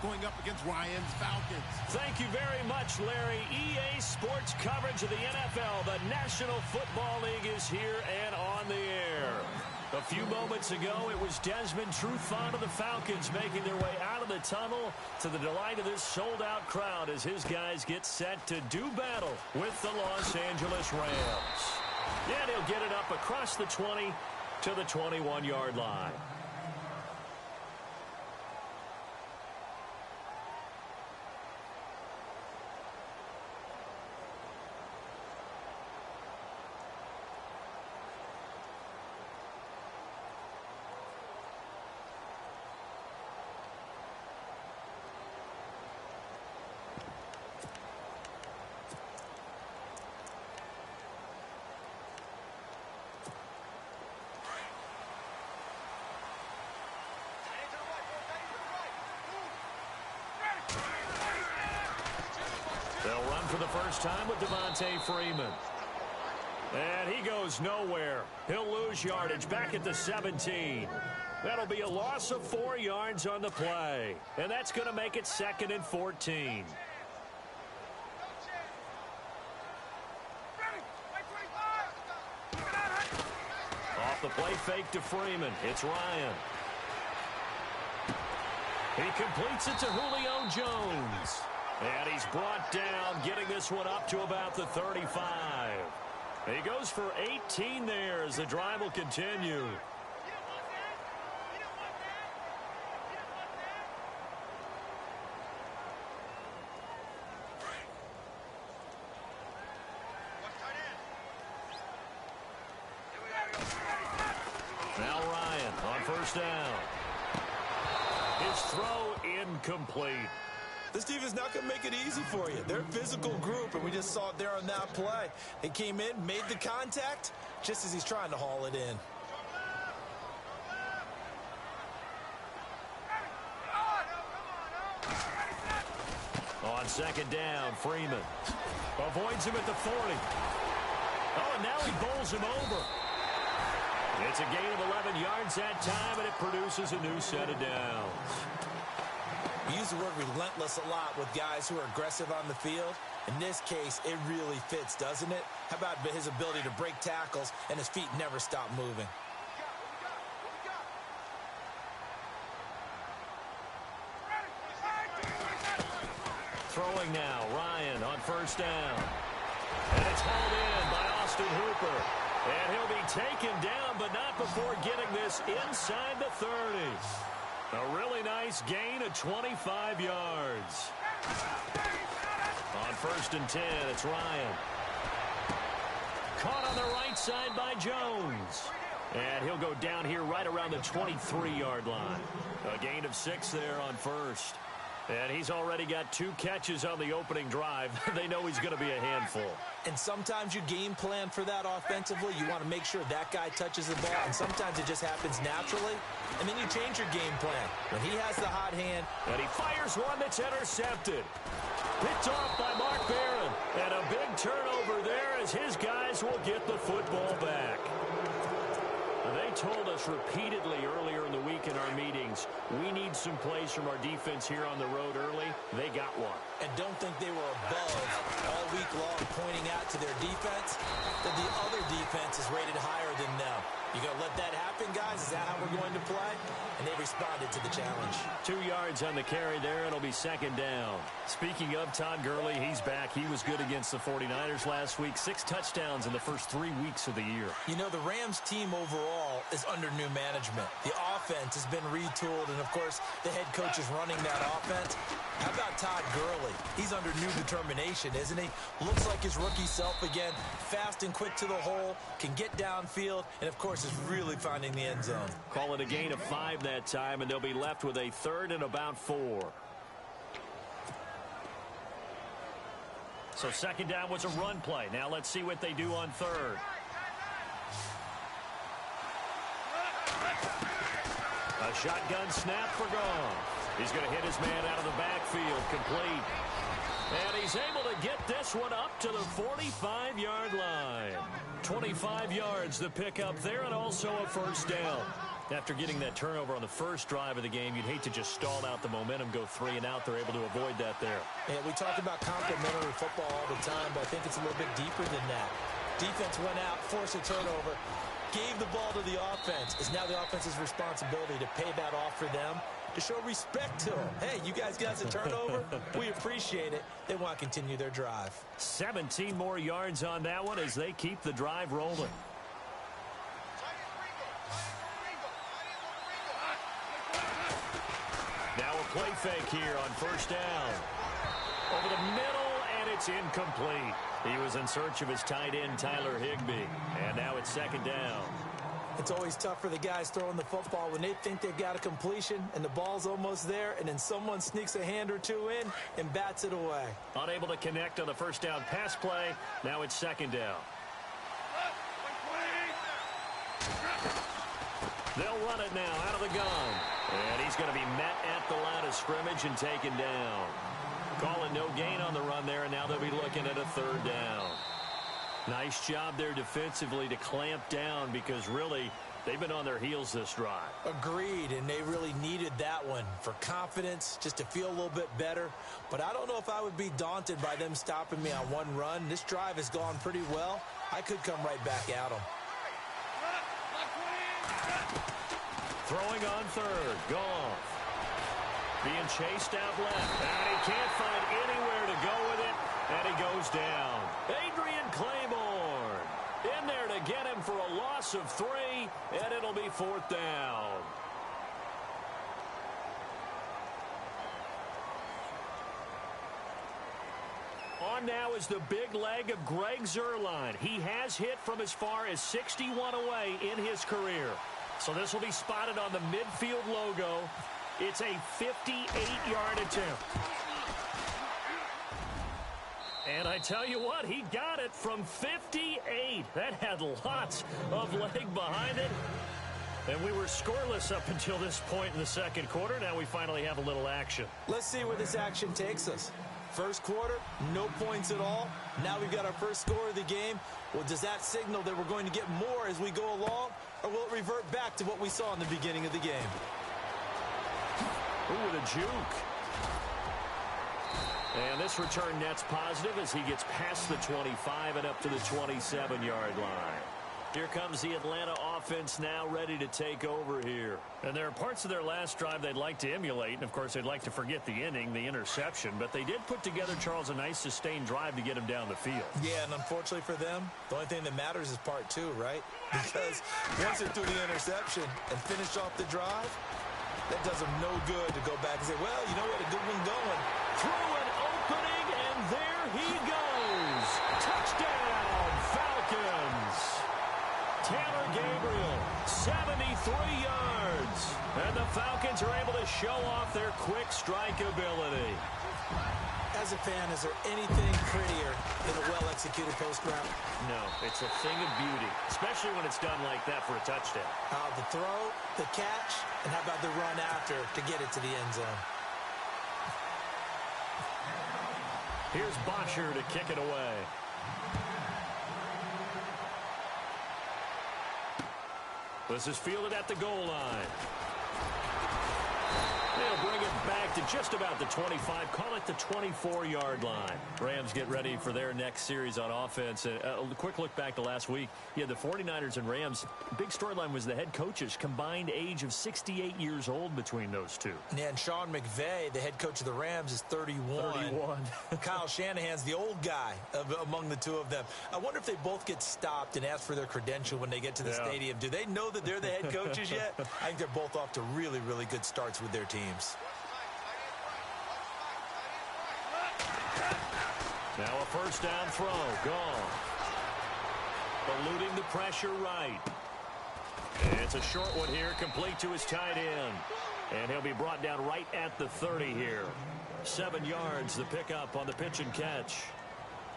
going up against Ryan's Falcons. Thank you very much, Larry. EA Sports coverage of the NFL. The National Football League is here and on the air. A few moments ago, it was Desmond Trufant of the Falcons making their way out of the tunnel to the delight of this sold-out crowd as his guys get set to do battle with the Los Angeles Rams. And he'll get it up across the 20 to the 21-yard line. They'll run for the first time with Devontae Freeman. And he goes nowhere. He'll lose yardage back at the 17. That'll be a loss of 4 yards on the play. And that's going to make it 2nd and 14. Off the play fake to Freeman. It's Ryan. He completes it to Julio Jones. And he's brought down, getting this one up to about the 35. He goes for 18 there as the drive will continue. Now Ryan on first down. His throw incomplete. This defense not going to make it easy for you. They're a physical group, and we just saw it there on that play. They came in, made the contact, just as he's trying to haul it in. On second down, Freeman avoids him at the 40. Oh, and now he bowls him over. It's a gain of 11 yards that time, and it produces a new set of downs. We use the word relentless a lot with guys who are aggressive on the field. In this case, it really fits, doesn't it? How about his ability to break tackles and his feet never stop moving? Throwing now, Ryan on first down. And it's hauled in by Austin Hooper. And he'll be taken down, but not before getting this inside the 30. A really nice gain of 25 yards. On first and 10, it's Ryan. Caught on the right side by Jones. And he'll go down here right around the 23-yard line. A gain of 6 there on first. And he's already got 2 catches on the opening drive. They know he's going to be a handful. And sometimes you game plan for that offensively. You want to make sure that guy touches the ball, and sometimes it just happens naturally. And then you change your game plan. When he has the hot hand. And he fires one that's intercepted. Picked off by Mark Barron. And a big turnover there as his guys will get the football back. They told us repeatedly earlier in the week in our meetings, we need some plays from our defense here on the road early. They got one. And don't think they were above all week long pointing out to their defense that the other defense is rated higher than them. You going to let that happen, guys? Is that how we're going to play? And they responded to the challenge. 2 yards on the carry there. It'll be second down. Speaking of Todd Gurley, he's back. He was good against the 49ers last week. 6 touchdowns in the first 3 weeks of the year. You know, the Rams team overall is under new management. The offense has been retooled, and, of course, the head coach is running that offense. How about Todd Gurley? He's under new determination, isn't he? Looks like his rookie self again. Fast and quick to the hole, can get downfield, and, of course, is really finding the end zone. Call it a gain of 5 that time, and they'll be left with a 3rd and about 4. So second down was a run play. Now let's see what they do on 3rd. A shotgun snap for Goff. He's going to hit his man out of the backfield, complete. And he's able to get this one up to the 45-yard line. 25 yards the pick up there, and also a first down. After getting that turnover on the first drive of the game, you'd hate to just stall out the momentum, go 3 and out. They're able to avoid that there. Yeah, we talk about complementary football all the time, but I think it's a little bit deeper than that. Defense went out, forced a turnover, gave the ball to the offense. It's now the offense's responsibility to pay that off for them, to show respect to them. Hey, you guys got a turnover? We appreciate it. They want to continue their drive. 17 more yards on that one as they keep the drive rolling. Now a play fake here on first down. Over the middle, and it's incomplete. He was in search of his tight end, Tyler Higbee. And now it's second down. It's always tough for the guys throwing the football when they think they've got a completion and the ball's almost there, and then someone sneaks a hand or two in and bats it away. Unable to connect on the first down pass play. Now it's second down. They'll run it now out of the gun. And he's going to be met at the line of scrimmage and taken down. Calling no gain on the run there, and now they'll be looking at a third down. Nice job there defensively to clamp down because really they've been on their heels this drive. Agreed, and they really needed that one for confidence, just to feel a little bit better. But I don't know if I would be daunted by them stopping me on one run. This drive has gone pretty well. I could come right back at them. Throwing on third. Goff. Being chased out left. And he can't find anywhere to go with it. And he goes down. Adrian Claiborne in there to get him for a loss of 3. And it'll be fourth down. On now is the big leg of Greg Zuerlein. He has hit from as far as 61 away in his career. So this will be spotted on the midfield logo. It's a 58-yard attempt. And I tell you what, he got it from 58. That had lots of leg behind it. And we were scoreless up until this point in the second quarter. Now we finally have a little action. Let's see where this action takes us. First quarter, no points at all. Now we've got our first score of the game. Well, does that signal that we're going to get more as we go along? Or will it revert back to what we saw in the beginning of the game? Ooh, with a juke. And this return net's positive as he gets past the 25 and up to the 27-yard line. Here comes the Atlanta offense now ready to take over here. And there are parts of their last drive they'd like to emulate. And, of course, they'd like to forget the inning, the interception. But they did put together, Charles, a nice sustained drive to get him down the field. Yeah, and unfortunately for them, the only thing that matters is part 2, right? Because once they're through the interception and finish off the drive, that does them no good to go back and say, well, you know what, a good one going. Through an opening, and there he goes. Touchdown, Falcons. Taylor Gabriel, 73 yards. And the Falcons are able to show off their quick strike ability. As a fan, is there anything prettier than a well-executed post route? No, it's a thing of beauty, especially when it's done like that for a touchdown. The throw, the catch, and how about the run after to get it to the end zone? Here's Bosher to kick it away. This is fielded at the goal line. They'll bring it back to just about the 25. Call it the 24-yard line. Rams get ready for their next series on offense. A quick look back to last week. Yeah, the 49ers and Rams, big storyline was the head coaches, combined age of 68 years old between those two. Yeah, and Sean McVay, the head coach of the Rams, is 31. Kyle Shanahan's the old guy among the two of them. I wonder if they both get stopped and ask for their credential when they get to the stadium. Do they know that they're the head coaches yet? I think they're both off to really, really good starts with their teams. Now a first down throw. Gone. Eluding the pressure right. And it's a short one here, complete to his tight end. And he'll be brought down right at the 30 here. 7 yards, the pickup on the pitch and catch.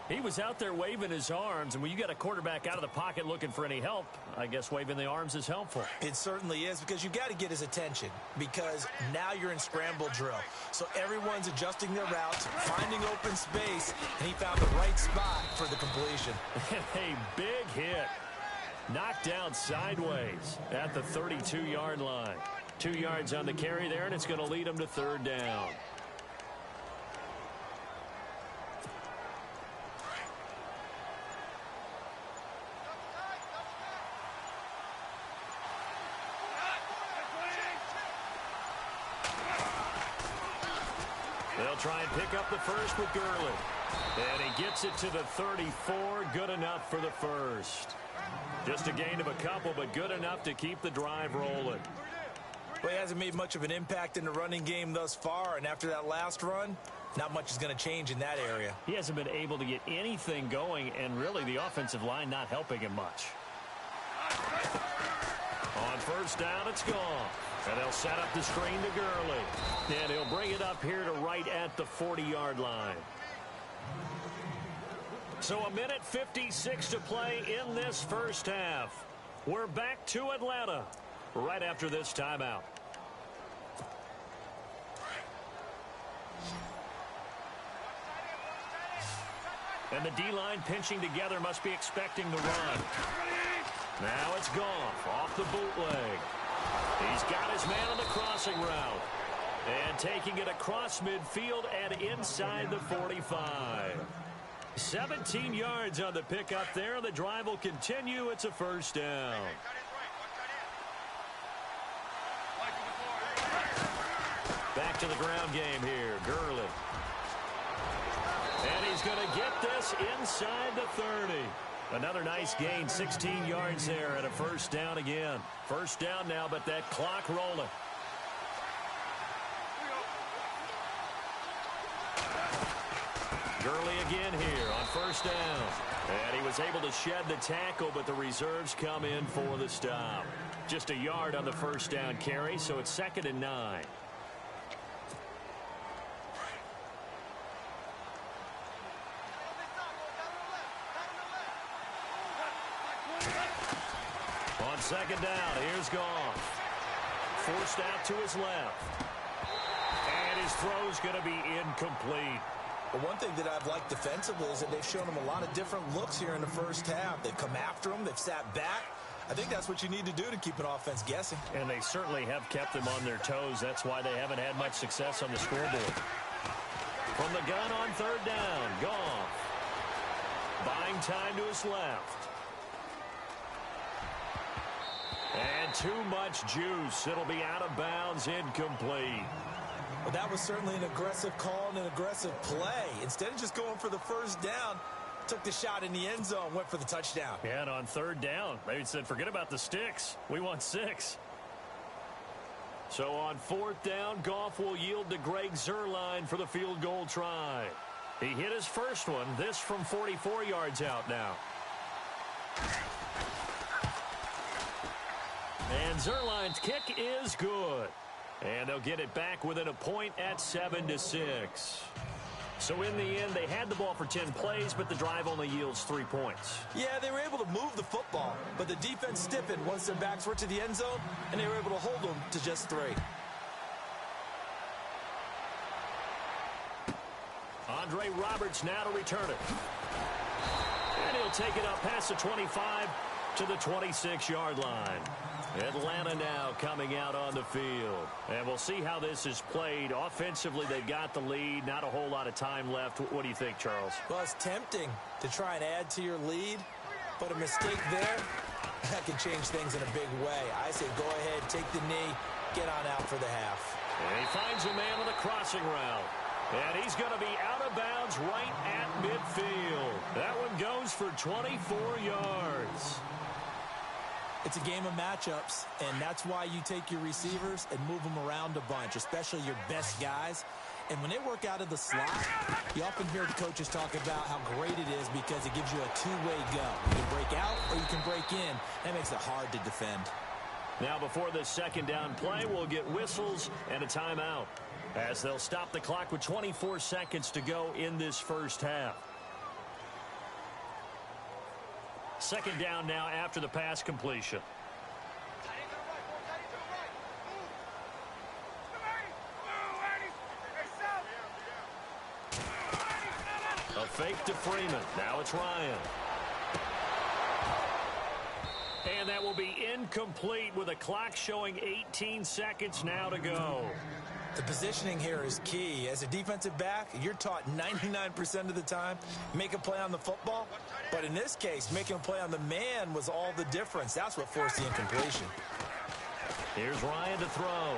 He was out there waving his arms, and when you got a quarterback out of the pocket looking for any help, I guess waving the arms is helpful. It certainly is, because you've got to get his attention, because now you're in scramble drill. So everyone's adjusting their routes, finding open space, and he found the right spot for the completion. A big hit. Knocked down sideways at the 32-yard line. 2 yards on the carry there, and it's going to lead them to third down. They'll try and pick up the first with Gurley. And he gets it to the 34. Good enough for the first. Just a gain of a couple, but good enough to keep the drive rolling. Well, he hasn't made much of an impact in the running game thus far, and after that last run, not much is going to change in that area. He hasn't been able to get anything going, and really the offensive line not helping him much. On first down, it's gone. And they'll set up the screen to Gurley. And he'll bring it up here to right at the 40-yard line. So a minute 56 to play in this first half. We're back to Atlanta right after this timeout. And the D-line pinching together, must be expecting the run. Now it's Goff off the bootleg. He's got his man on the crossing route. And taking it across midfield and inside the 45. 17 yards on the pickup there. The drive will continue. It's a first down. Back to the ground game here. Gurley. And he's going to get this inside the 30. Another nice gain, 16 yards there, and a first down again. First down now, but that clock rolling. Gurley again here on first down. And he was able to shed the tackle, but the reserves come in for the stop. Just a yard on the first down carry, so it's 2nd and 9. On second down, here's Goff. Forced out to his left. And his throw's going to be incomplete. But one thing that I've liked defensively is that they've shown him a lot of different looks here in the first half. They've come after him. They've sat back. I think that's what you need to do to keep an offense guessing. And they certainly have kept them on their toes. That's why they haven't had much success on the scoreboard. From the gun on third down, Goff. Buying time to his left. And too much juice. It'll be out of bounds, incomplete. Well, that was certainly an aggressive call and an aggressive play. Instead of just going for the first down, took the shot in the end zone, went for the touchdown. Yeah, and on third down, they said, forget about the sticks. We want 6. So on fourth down, Goff will yield to Greg Zuerlein for the field goal try. He hit his first one, this from 44 yards out now. And Zuerlein's kick is good. And they'll get it back within a point at 7-6. So in the end, they had the ball for 10 plays, but the drive only yields 3 points. Yeah, they were able to move the football, but the defense stiffened once their backs were to the end zone, and they were able to hold them to just 3. Andre Roberts now to return it. And he'll take it up past the 25 to the 26-yard line. Atlanta now coming out on the field. And we'll see how this is played. Offensively, they've got the lead. Not a whole lot of time left. What do you think, Charles? Well, it's tempting to try and add to your lead, but a mistake there, that can change things in a big way. I say go ahead, take the knee, get on out for the half. And he finds a man on the crossing route. And he's going to be out of bounds right at midfield. That one goes for 24 yards. It's a game of matchups, and that's why you take your receivers and move them around a bunch, especially your best guys. And when they work out of the slot, you often hear the coaches talk about how great it is because it gives you a two-way go. You can break out or you can break in. That makes it hard to defend. Now before this second down play, we'll get whistles and a timeout as they'll stop the clock with 24 seconds to go in this first half. Second down now after the pass completion. A fake to Freeman. Now it's Ryan. And that will be incomplete with a clock showing 18 seconds now to go. The positioning here is key. As a defensive back, you're taught 99% of the time, make a play on the football. But in this case, making a play on the man was all the difference. That's what forced the incompletion. Here's Ryan to throw.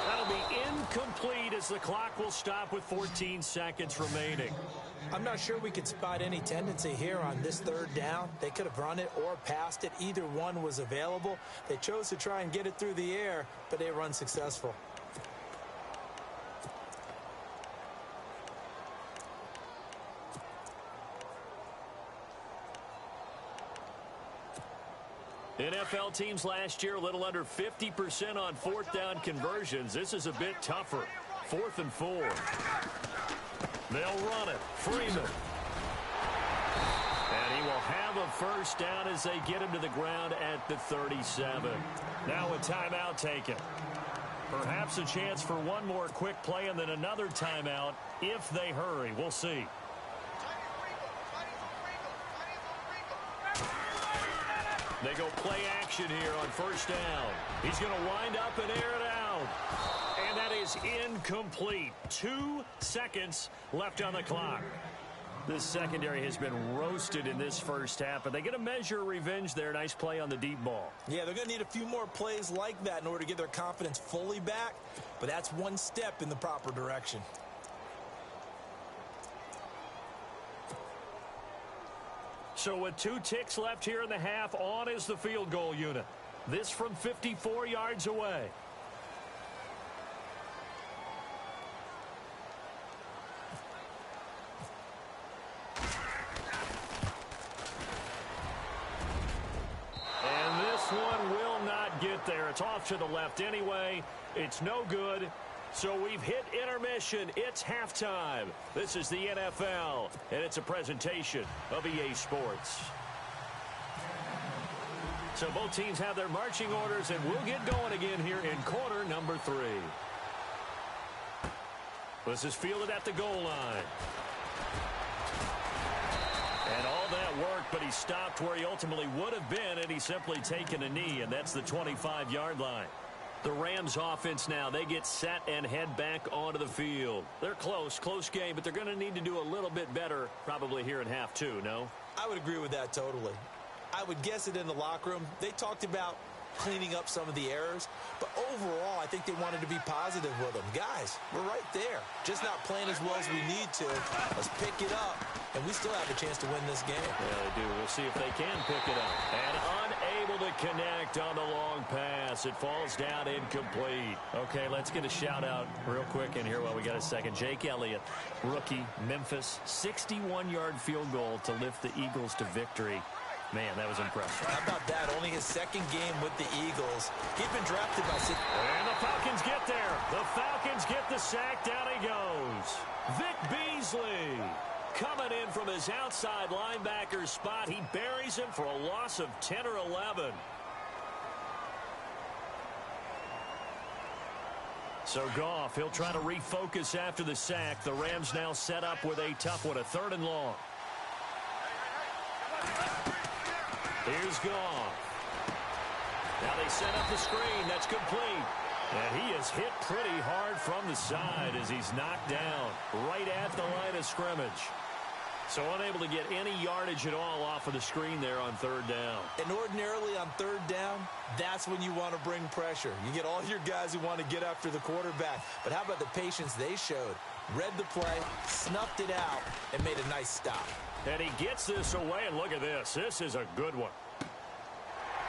That'll be incomplete as the clock will stop with 14 seconds remaining. I'm not sure we could spot any tendency here on this third down. They could have run it or passed it. Either one was available. They chose to try and get it through the air, but they were unsuccessful. NFL teams last year a little under 50% on fourth down conversions. This is a bit tougher. 4th and 4. They'll run it. Freeman. And he will have a first down as they get him to the ground at the 37. Now a timeout taken. Perhaps a chance for one more quick play and then another timeout if they hurry. We'll see. They go play action here on first down. He's going to wind up and air it out. And that is incomplete. 2 seconds left on the clock. This secondary has been roasted in this first half, but they get a measure of revenge there. Nice play on the deep ball. Yeah, they're going to need a few more plays like that in order to get their confidence fully back, but that's one step in the proper direction. So with 2 ticks left here in the half, on is the field goal unit. This from 54 yards away. And this one will not get there. It's off to the left anyway. It's no good. So we've hit intermission. It's halftime. This is the NFL, and it's a presentation of EA Sports. So both teams have their marching orders, and we'll get going again here in quarter number 3. This is fielded at the goal line. And all that worked, but he stopped where he ultimately would have been, and he's simply taken a knee, and that's the 25-yard line. The Rams offense now, they get set and head back onto the field. They're close game, but they're going to need to do a little bit better probably here in half 2, no? I would agree with that totally. I would guess it in the locker room. They talked about cleaning up some of the errors, but overall, I think they wanted to be positive with them. Guys, we're right there. Just not playing as well as we need to. Let's pick it up, and we still have a chance to win this game. Yeah, they do. We'll see if they can pick it up. And unable to connect on the long pass. It falls down incomplete. Okay, let's get a shout-out real quick in here while we got a second. Jake Elliott, rookie, Memphis, 61-yard field goal to lift the Eagles to victory. Man, that was impressive. How about that? Only his second game with the Eagles. He's been drafted by... And the Falcons get there. The Falcons get the sack. Down he goes. Vic Beasley coming in from his outside linebacker spot. He buries him for a loss of 10 or 11. So Goff, he'll try to refocus after the sack. The Rams now set up with a tough one, a 3rd and long. Here's Goff. Now they set up the screen. That's complete. And he is hit pretty hard from the side as he's knocked down right at the line of scrimmage. So unable to get any yardage at all off of the screen there on 3rd down. And ordinarily on 3rd down, that's when you want to bring pressure. You get all your guys who want to get after the quarterback. But how about the patience they showed? Read the play, snuffed it out, and made a nice stop. And he gets this away, and look at this. This is a good one.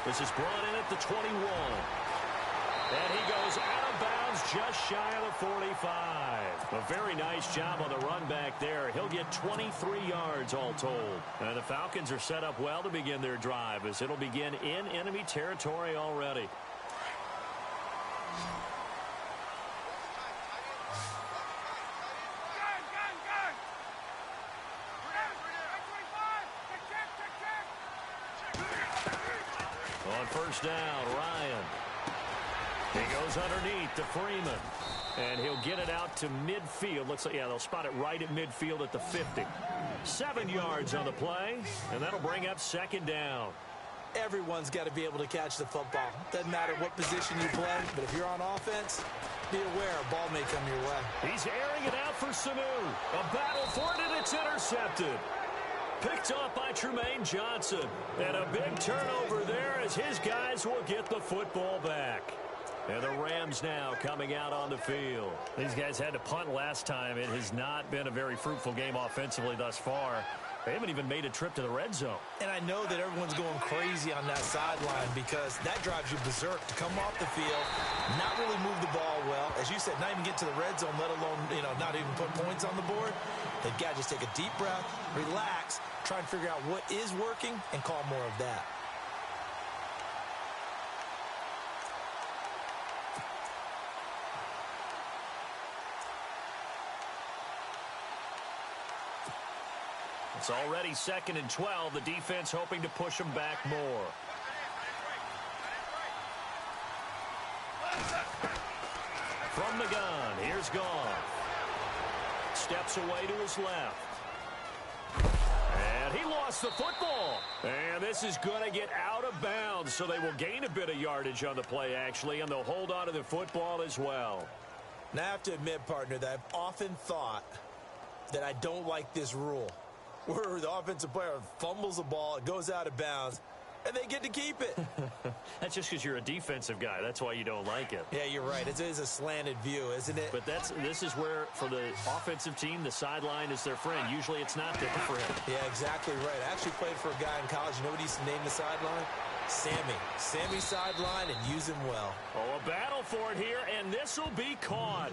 This is brought in at the 21. And he goes out of bounds just shy of the 45. A very nice job on the run back there. He'll get 23 yards all told. And the Falcons are set up well to begin their drive as it'll begin in enemy territory already. On first down, Ryan. He goes underneath to Freeman. And he'll get it out to midfield. Looks like, yeah, they'll spot it right at midfield at the 50. 7 yards on the play, and that'll bring up 2nd down. Everyone's got to be able to catch the football. Doesn't matter what position you play, but if you're on offense, be aware a ball may come your way. He's airing it out for Sanu. A battle for it, and it's intercepted. Picked off by Tremaine Johnson. And a big turnover there as his guys will get the football back. And the Rams now coming out on the field. These guys had to punt last time. It has not been a very fruitful game offensively thus far. They haven't even made a trip to the red zone. And I know that everyone's going crazy on that sideline because that drives you berserk to come off the field, not really move the ball well. As you said, not even get to the red zone, let alone, not even put points on the board. They've got to just take a deep breath, relax, try and figure out what is working and call more of that. It's already 2nd and 12. The defense hoping to push them back more. From the gun, here's Goff. Steps away to his left. And he lost the football. And this is going to get out of bounds, so they will gain a bit of yardage on the play, actually, and they'll hold on to the football as well. Now, I have to admit, partner, that I've often thought that I don't like this rule, where the offensive player fumbles the ball, it goes out of bounds, and they get to keep it. That's just because you're a defensive guy. That's why you don't like it. Yeah, you're right. It is a slanted view, isn't it? But this is where, for the offensive team, the sideline is their friend. Usually it's not different for him. Yeah, exactly right. I actually played for a guy in college. You know what he used to name the sideline? Sammy. Sammy sideline, and use him well. Oh, a battle for it here, and this will be caught.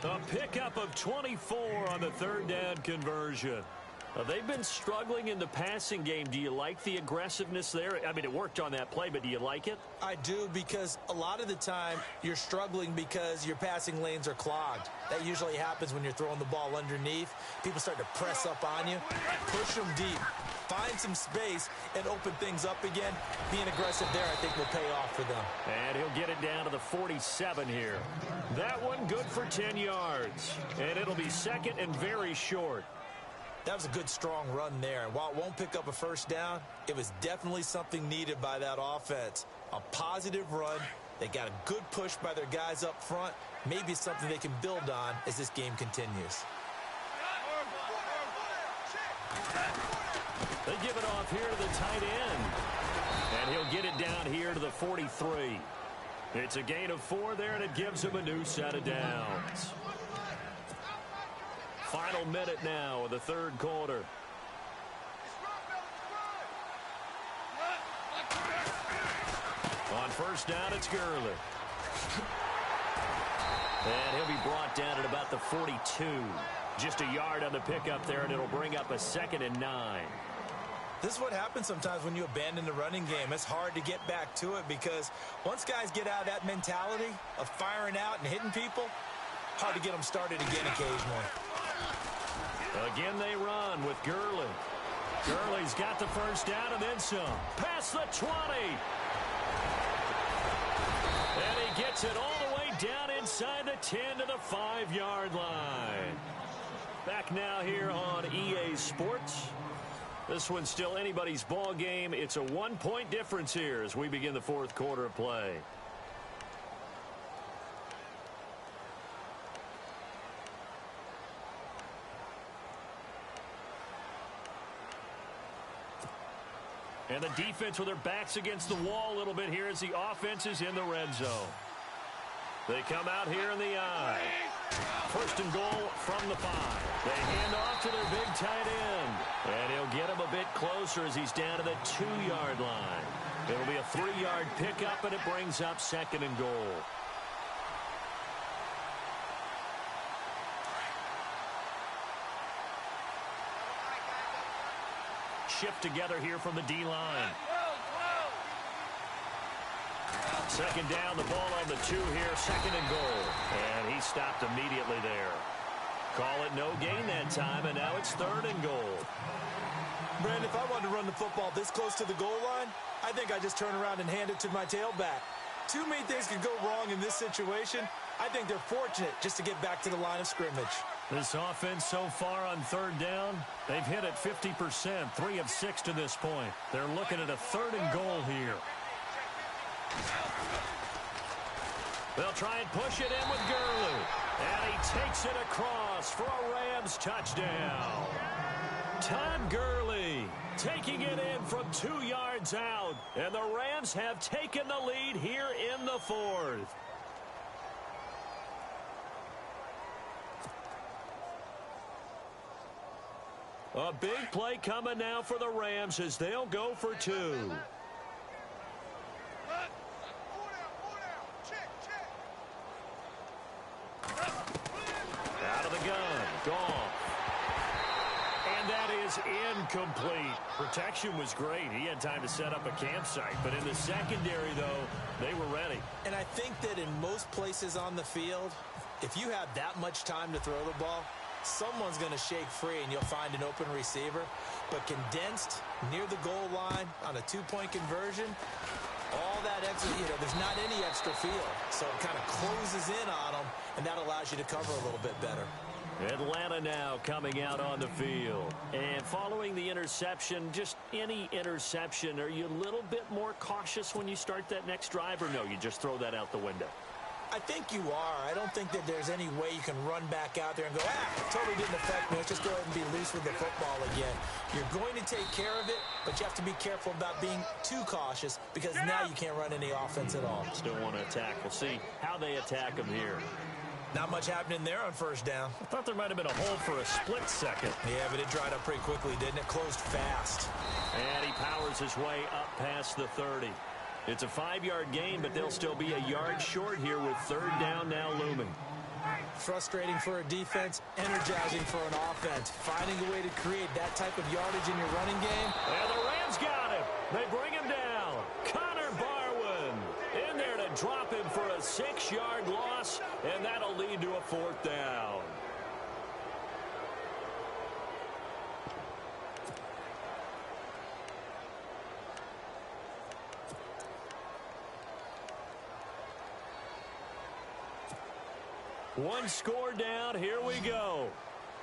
A pickup of 24 on the 3rd down conversion. They've been struggling in the passing game. Do you like the aggressiveness there? I mean, it worked on that play, but do you like it? I do, because a lot of the time you're struggling because your passing lanes are clogged. That usually happens when you're throwing the ball underneath. People start to press up on you. Push them deep. Find some space and open things up again. Being aggressive there, I think, will pay off for them. And he'll get it down to the 47 here. That one good for 10 yards. And it'll be 2nd and very short. That was a good, strong run there. And while it won't pick up a first down, it was definitely something needed by that offense. A positive run. They got a good push by their guys up front. Maybe it's something they can build on as this game continues. They give it off here to the tight end. And he'll get it down here to the 43. It's a gain of 4 there, and it gives him a new set of downs. Final minute now of the 3rd quarter. On 1st down, it's Gurley. And he'll be brought down at about the 42. Just a yard on the pickup there, and it'll bring up a 2nd and 9. This is what happens sometimes when you abandon the running game. It's hard to get back to it because once guys get out of that mentality of firing out and hitting people, hard to get them started again occasionally. Again they run with Gurley. Gurley's got the 1st down and then some. Past the 20. And he gets it all the way down inside the 10 to the 5-yard line. Back now here on EA Sports. This one's still anybody's ball game. It's a 1-point difference here as we begin the 4th quarter of play. And the defense with their backs against the wall a little bit here as the offense is in the red zone. They come out here in the I. 1st and goal from the 5. They hand off to their big tight end. And he'll get him a bit closer as he's down to the 2-yard line. It'll be a 3-yard pickup, and it brings up 2nd and goal. Shift together here from the D-line. 2nd down, the ball on the 2 here, 2nd and goal. And he stopped immediately there. Call it no gain that time, and now it's 3rd and goal. Brandon, if I wanted to run the football this close to the goal line, I think I just turn around and hand it to my tailback. Too many things could go wrong in this situation. I think they're fortunate just to get back to the line of scrimmage. This offense so far on third down, they've hit it 50%, 3 of 6 to this point. They're looking at a 3rd and goal here. They'll try and push it in with Gurley. And he takes it across for a Rams touchdown. Todd Gurley taking it in from 2 yards out. And the Rams have taken the lead here in the 4th. A big play coming now for the Rams as they'll go for 2. Out of the gun. Gone. And that is incomplete. Protection was great. He had time to set up a campsite. But in the secondary, though, they were ready. And I think that in most places on the field, if you have that much time to throw the ball, someone's going to shake free and you'll find an open receiver. But condensed near the goal line on a 2-point conversion, all that extra, there's not any extra field. So it kind of closes in on them, and that allows you to cover a little bit better. Atlanta now coming out on the field. And following the interception, just any interception, are you a little bit more cautious when you start that next drive, or no, you just throw that out the window? I think you are. I don't think that there's any way you can run back out there and go, totally didn't affect me. Let's just go ahead and be loose with the football again. You're going to take care of it, but you have to be careful about being too cautious because now you can't run any offense at all. Still want to attack. We'll see how they attack them here. Not much happening there on first down. I thought there might have been a hole for a split second. Yeah, but it dried up pretty quickly, didn't it? Closed fast. And he powers his way up past the 30. It's a 5-yard gain, but they'll still be a yard short here with third down now looming. Frustrating for a defense, energizing for an offense. Finding a way to create that type of yardage in your running game. And the Rams got him. They bring him down. Connor Barwin in there to drop him for a 6-yard loss, and that'll lead to a 4th down. One score down. Here we go.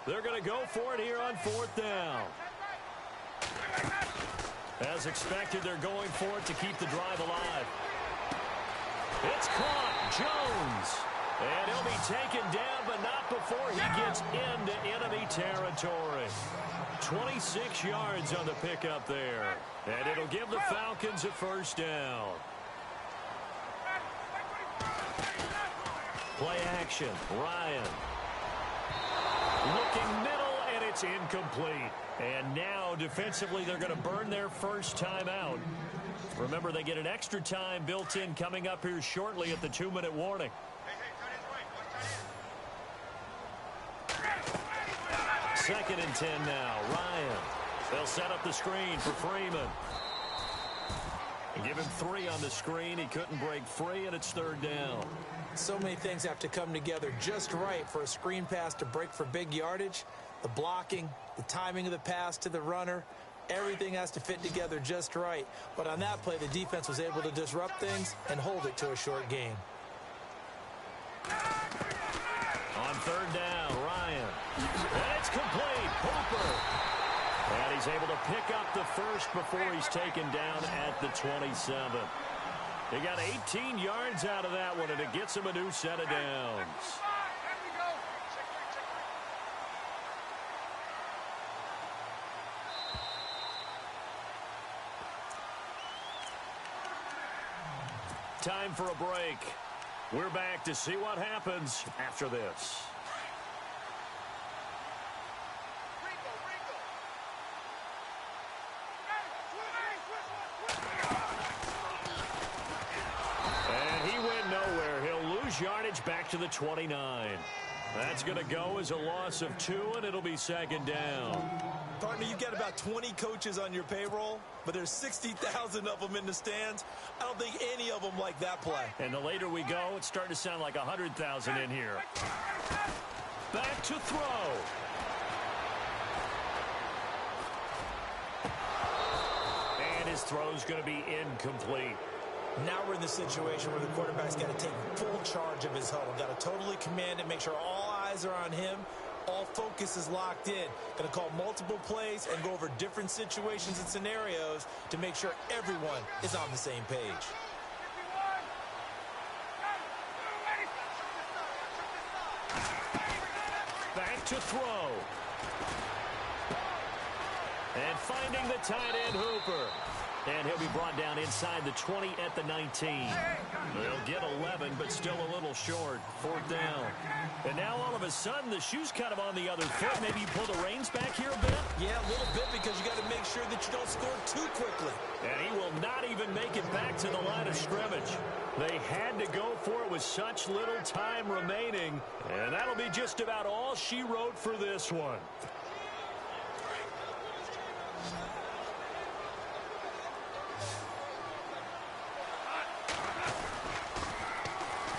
They're going to go for it here on 4th down. As expected, they're going for it to keep the drive alive. It's caught. Jones. And he'll be taken down, but not before he gets into enemy territory. 26 yards on the pickup there. And it'll give the Falcons a 1st down. Play action. Ryan. Looking middle, and it's incomplete. And now, defensively, they're going to burn their first time out. Remember, they get an extra time built in coming up here shortly at the 2-minute warning. 2nd and 10 now. Ryan. They'll set up the screen for Freeman. Give him 3 on the screen. He couldn't break free, and it's 3rd down. So many things have to come together just right for a screen pass to break for big yardage. The blocking, the timing of the pass to the runner, everything has to fit together just right. But on that play, the defense was able to disrupt things and hold it to a short gain. On 3rd down, Ryan. And it's complete. Hooper. And he's able to pick up the first before he's taken down at the 27. He got 18 yards out of that one, and it gets him a new set of downs. Time for a break. We're back to see what happens after this. Yardage back to the 29. That's going to go as a loss of 2, and it'll be 2nd down. Partner, you've got about 20 coaches on your payroll, but there's 60,000 of them in the stands. I don't think any of them like that play. And the later we go, it's starting to sound like 100,000 in here. Back to throw. And his throw's going to be incomplete. Now we're in the situation where the quarterback's got to take full charge of his huddle. Got to totally command it, make sure all eyes are on him, all All focus is locked in. Going to call multiple plays and go over different situations and scenarios to make sure everyone is on the same page. Back to throw. And finding the tight end Hooper. And he'll be brought down inside the 20 at the 19. They'll get 11, but still a little short. 4th down. And now all of a sudden, the shoe's kind of on the other foot. Maybe you pull the reins back here a bit? Yeah, a little bit, because you got to make sure that you don't score too quickly. And he will not even make it back to the line of scrimmage. They had to go for it with such little time remaining. And that'll be just about all she wrote for this one.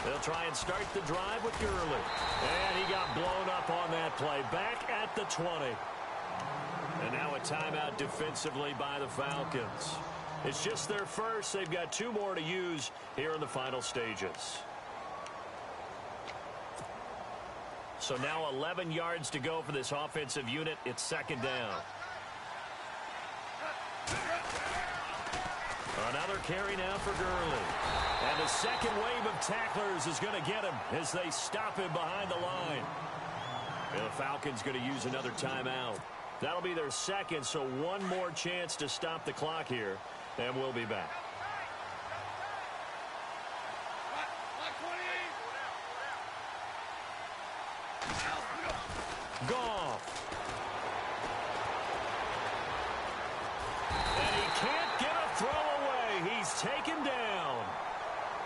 They'll try and start the drive with Gurley. And he got blown up on that play. Back at the 20. And now a timeout defensively by the Falcons. It's just their first. They've got 2 more to use here in the final stages. So now 11 yards to go for this offensive unit. It's 2nd down. Another carry now for Gurley. And the second wave of tacklers is going to get him as they stop him behind the line. And the Falcons going to use another timeout. That'll be their second, so one more chance to stop the clock here. And we'll be back. Goff. And he can't get a throw away. He's taken down.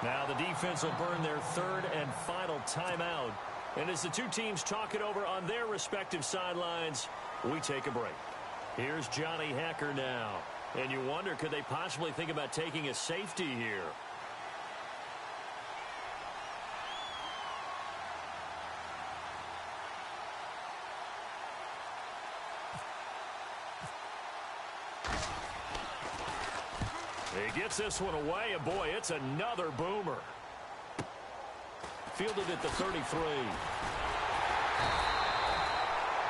Now the defense will burn their 3rd and final timeout. And as the 2 teams talk it over on their respective sidelines, we take a break. Here's Johnny Hecker now. And you wonder, could they possibly think about taking a safety here? He gets this one away, and boy, it's another boomer. Fielded at the 33.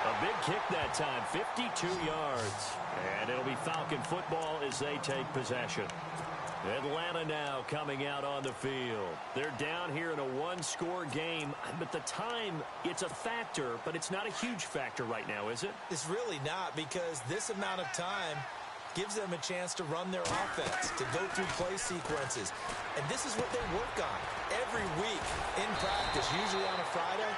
A big kick that time, 52 yards. And it'll be Falcon football as they take possession. Atlanta now coming out on the field. They're down here in a 1-score game, but the time, it's a factor, but it's not a huge factor right now, is it? It's really not, because this amount of time gives them a chance to run their offense, to go through play sequences. And this is what they work on every week in practice, usually on a Friday.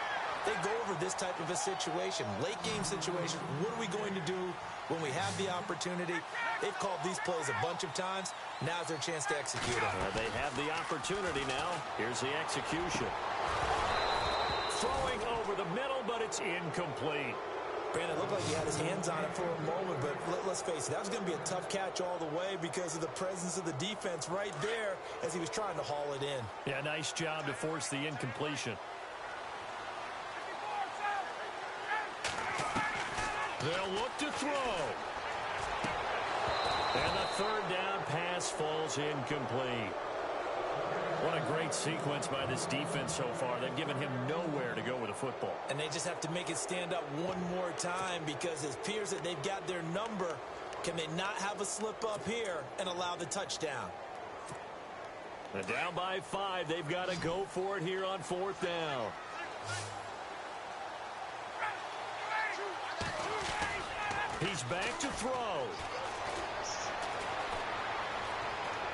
They go over this type of a situation, late game situation. What are we going to do when we have the opportunity? They've called these plays a bunch of times. Now's their chance to execute them. They have the opportunity now. Here's the execution. Throwing over the middle, but it's incomplete. Brandon, it looked like he had his hands on it for a moment, but let's face it, that was going to be a tough catch all the way because of the presence of the defense right there as he was trying to haul it in. Yeah, nice job to force the incompletion. They'll look to throw. And the 3rd down pass falls incomplete. What a great sequence by this defense so far. They've given him nowhere to go with the football. And they just have to make it stand up one more time because it appears that they've got their number. Can they not have a slip up here and allow the touchdown? And down by 5. They've got to go for it here on 4th down. He's back to throw.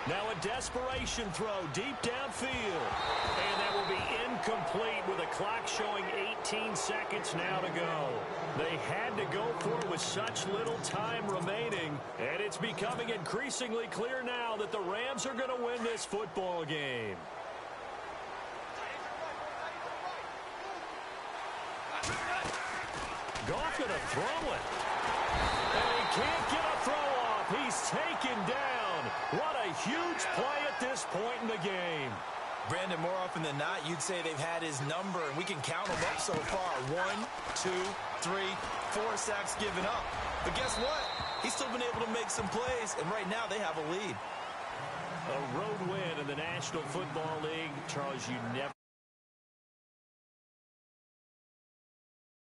Now a desperation throw deep downfield. And that will be incomplete with a clock showing 18 seconds now to go. They had to go for it with such little time remaining. And it's becoming increasingly clear now that the Rams are going to win this football game. Goff going to throw it. And he can't get a throw off. He's taken down. What a huge play at this point in the game. Brandon, more often than not, you'd say they've had his number, and we can count them up so far. 1, 2, 3, 4 sacks given up. But guess what? He's still been able to make some plays, and right now they have a lead. A road win in the National Football League. Charles, you never